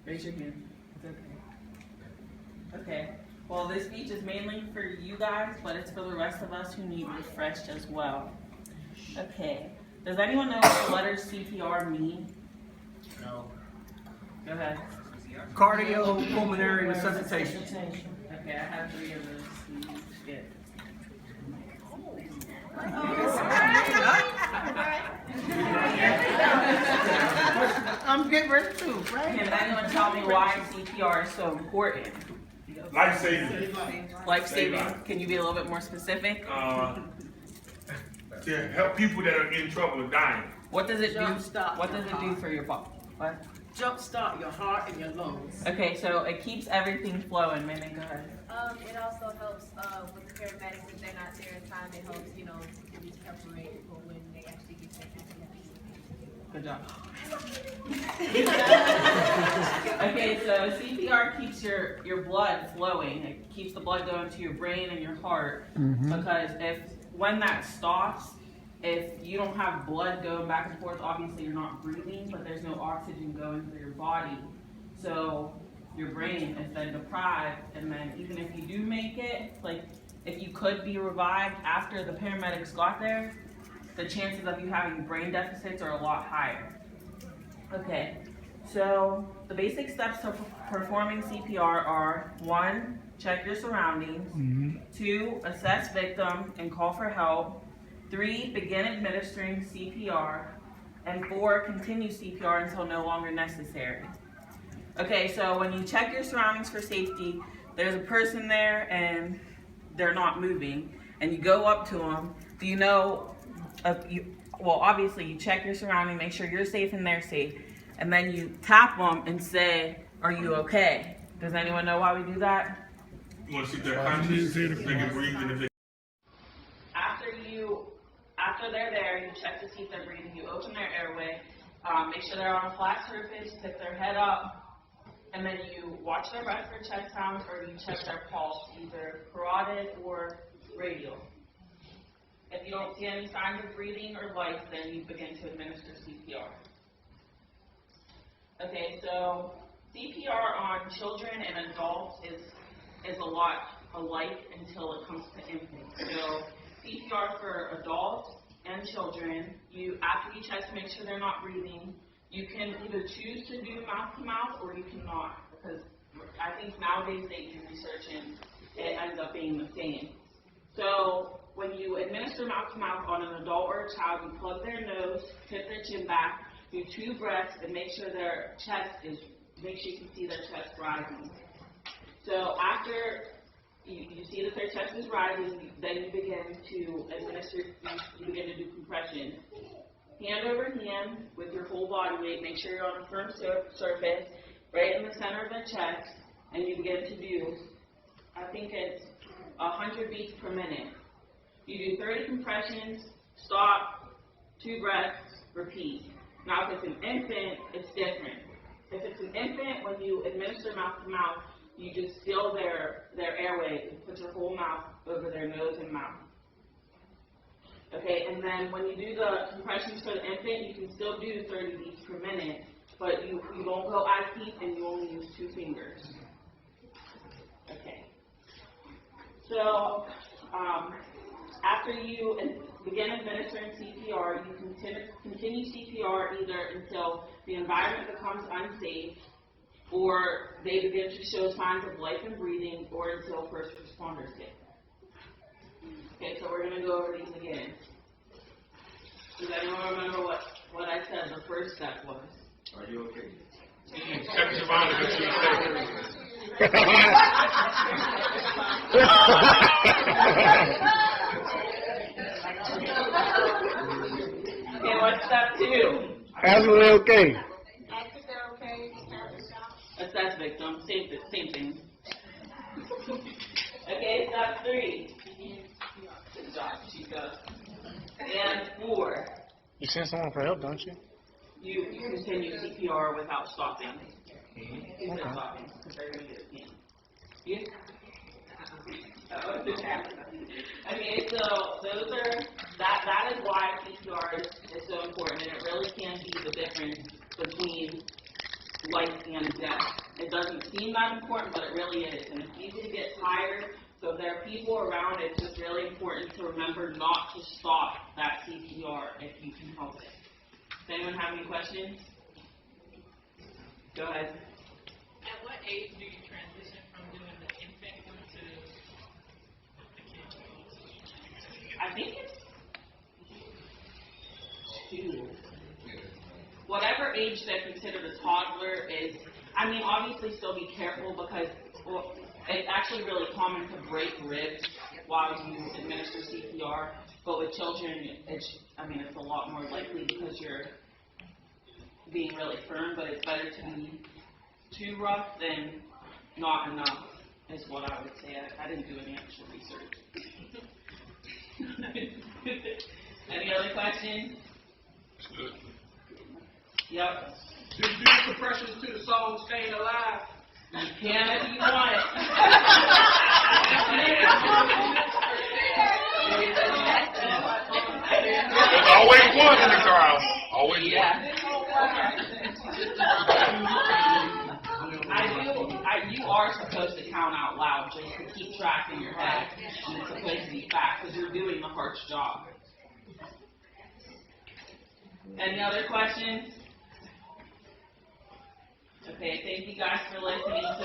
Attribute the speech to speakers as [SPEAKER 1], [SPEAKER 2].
[SPEAKER 1] Raise your hand. It's okay. Okay. Well, this speech is mainly for you guys, but it's for the rest of us who need refreshed as well. Okay. Does anyone know what the letters CPR mean?
[SPEAKER 2] No.
[SPEAKER 1] Go ahead.
[SPEAKER 2] Cardiopulmonary resuscitation.
[SPEAKER 1] Okay, I have 3 of those. Good.
[SPEAKER 2] I'm getting ready to, right?
[SPEAKER 1] Can anyone tell me why CPR is so important?
[SPEAKER 3] Life saving.
[SPEAKER 1] Life saving. Can you be a little bit more specific?
[SPEAKER 3] To help people that are in trouble or dying.
[SPEAKER 1] What does it do?
[SPEAKER 4] Jumpstart
[SPEAKER 1] What does
[SPEAKER 4] your
[SPEAKER 1] it do
[SPEAKER 4] heart.
[SPEAKER 1] for your body? What?
[SPEAKER 4] Jumpstart your heart and your lungs.
[SPEAKER 1] Okay, so it keeps everything flowing. Maybe go ahead.
[SPEAKER 5] It also helps with the paramedics if they're not there in time. It helps, to be separated for when they actually get there.
[SPEAKER 1] Good job. Okay, so CPR keeps your blood flowing. It keeps the blood going to your brain and your heart. Because when that stops, if you don't have blood going back and forth, obviously you're not breathing, but there's no oxygen going through your body. So your brain is then deprived, and then even if you do make it, like if you could be revived after the paramedics got there, the chances of you having brain deficits are a lot higher. Okay, so the basic steps to performing CPR are 1, check your surroundings, 2, assess victim and call for help, 3, begin administering CPR, and 4, continue CPR until no longer necessary. Okay, so when you check your surroundings for safety, there's a person there and they're not moving, and you go up to them. Do you know, well, obviously you check your surrounding, make sure you're safe and they're safe, and then you tap them and say, "Are you okay?" Does anyone know why we do that?
[SPEAKER 3] You want to see if they're conscious, if they can breathe, and if they
[SPEAKER 1] After they're there, you check to see if they're breathing. You open their airway, make sure they're on a flat surface, tip their head up, and then you watch their breath for chest sounds, or you check their pulse, either carotid or radial. If you don't see any signs of breathing or life, then you begin to administer CPR. Okay, so CPR on children and adults is a lot alike until it comes to infants. So CPR for adults and children, after you check to make sure they're not breathing, you can either choose to do mouth to mouth or you cannot, because I think nowadays they do research and it ends up being the same. So when you administer mouth to mouth on an adult or a child, you plug their nose, tip their chin back, do 2 breaths, and make sure make sure you can see their chest rising. So after you see that their chest is rising, then you begin to administer, you begin to do compression. Hand over hand with your whole body weight, make sure you're on a firm surface, right in the center of their chest, and you begin to do, I think it's 100 beats per minute. You do 30 compressions, stop, 2 breaths, repeat. Now if it's an infant, it's different. If it's an infant, when you administer mouth to mouth, you just fill their airway and put your whole mouth over their nose and mouth. Okay, and then when you do the compressions for the infant, you can still do 30 beats per minute, but you won't go as deep and you only use 2 fingers. Okay. So after you begin administering CPR, you continue CPR either until the environment becomes unsafe, or they begin to show signs of life and breathing, or until first responders get there. Okay, so we're going to go over these again. Does anyone remember what I said the first step was?
[SPEAKER 3] Are you okay? Check your surroundings, make sure you're safe.
[SPEAKER 1] Okay, what's step 2?
[SPEAKER 6] Absolutely okay.
[SPEAKER 1] Assess victim, same thing. Okay, step 3. Good job, Chica. And 4.
[SPEAKER 6] You send someone for help, don't you?
[SPEAKER 1] You continue CPR without stopping. Without stopping, because they're going to get a pin. You? I mean, so those are, that is why CPR is so important, and it really can be the difference between life and death. It doesn't seem that important, but it really is. And it's easy to get tired. So if there are people around, it's just really important to remember not to stop that CPR if you can help it. Does anyone have any questions? Go ahead.
[SPEAKER 7] At what age do you transition from doing the infant one to the kid?
[SPEAKER 1] I think it's 2. Whatever age they're considered a toddler is, I mean, obviously still be careful because it's actually really common to break ribs while you administer CPR, but with children, it's a lot more likely because you're being really firm, but it's better to be too rough than not enough, is what I would say. I didn't do any actual research. Any other questions?
[SPEAKER 3] Good.
[SPEAKER 1] Yep.
[SPEAKER 8] Do you do compressions to the song Staying Alive?
[SPEAKER 1] You can if you want it.
[SPEAKER 3] There's always one in the crowd. Always one.
[SPEAKER 1] Yeah. You are supposed to count out loud just to keep track in your head, and it's supposed to be fact because you're doing the harsh job. Any other questions? Okay, thank you guys for listening to me.